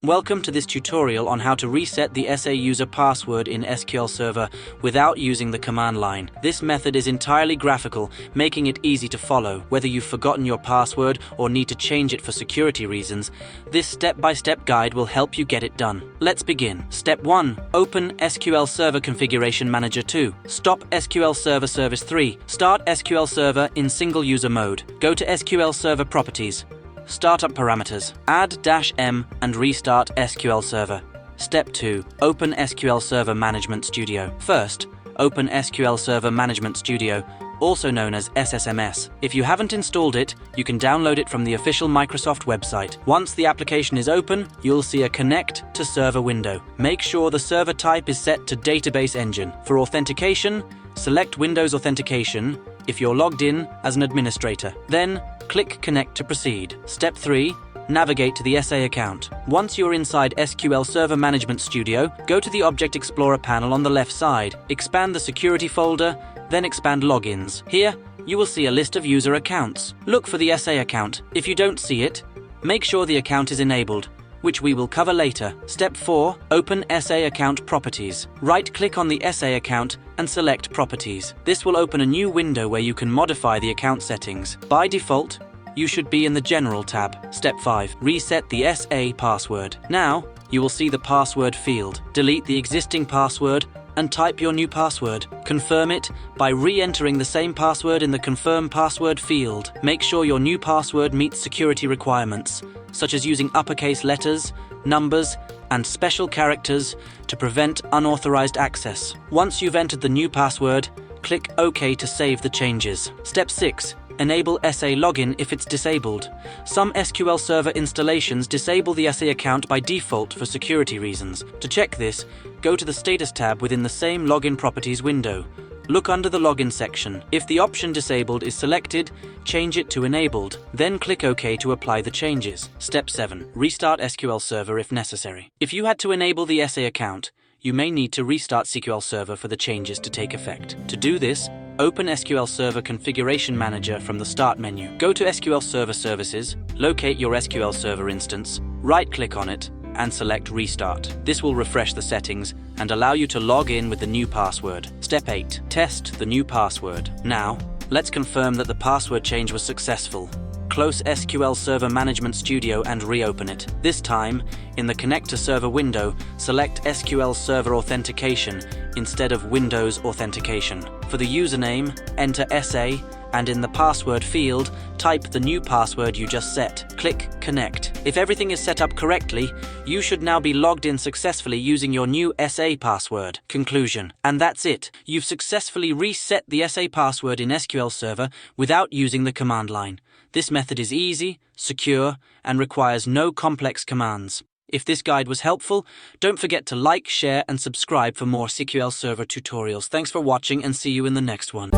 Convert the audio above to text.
Welcome to this tutorial on how to reset the SA user password in SQL Server without using the command line. This method is entirely graphical, making it easy to follow. Whether you've forgotten your password or need to change it for security reasons, this step-by-step guide will help you get it done. Let's begin. Step 1. Open SQL Server Configuration Manager 2. Stop SQL Server Service 3. Start SQL Server in single user mode. Go to SQL Server Properties. Startup parameters. Add -m and restart SQL Server. Step 2. Open SQL Server Management Studio. First, open SQL Server Management Studio, also known as SSMS. If you haven't installed it, you can download it from the official Microsoft website. Once the application is open, you'll see a Connect to Server window. Make sure the server type is set to Database Engine. For authentication, select Windows Authentication if you're logged in as an administrator. Then, click Connect to proceed. Step 3. Navigate to the SA account. Once you're inside SQL Server Management Studio, go to the Object Explorer panel on the left side. Expand the Security folder, then expand Logins. Here, you will see a list of user accounts. Look for the SA account. If you don't see it, make sure the account is enabled, which we will cover later. Step 4. Open SA Account Properties. Right-click on the SA account and select Properties. This will open a new window where you can modify the account settings. By default, you should be in the General tab. Step 5. Reset the SA password. Now, you will see the password field. Delete the existing password and type your new password. Confirm it by re-entering the same password in the Confirm Password field. Make sure your new password meets security requirements, such as using uppercase letters, numbers, and special characters to prevent unauthorized access. Once you've entered the new password, click OK to save the changes. Step 6. Enable SA Login if it's disabled. Some SQL Server installations disable the SA account by default for security reasons. To check this, go to the Status tab within the same Login Properties window. Look under the Login section. If the option Disabled is selected, change it to Enabled. Then click OK to apply the changes. Step 7. Restart SQL Server if necessary. If you had to enable the SA account, you may need to restart SQL Server for the changes to take effect. To do this, open SQL Server Configuration Manager from the Start menu. Go to SQL Server Services, locate your SQL Server instance, right-click on it, and select Restart. This will refresh the settings and allow you to log in with the new password. Step 8. Test the new password. Now, let's confirm that the password change was successful. Close SQL Server Management Studio and reopen it. This time, in the Connect to Server window, select SQL Server Authentication instead of Windows Authentication. For the username, enter SA, and in the password field, type the new password you just set. Click Connect. If everything is set up correctly, you should now be logged in successfully using your new SA password. Conclusion. And that's it. You've successfully reset the SA password in SQL Server without using the command line. This method is easy, secure, and requires no complex commands. If this guide was helpful, don't forget to like, share, and subscribe for more SQL Server tutorials. Thanks for watching and see you in the next one.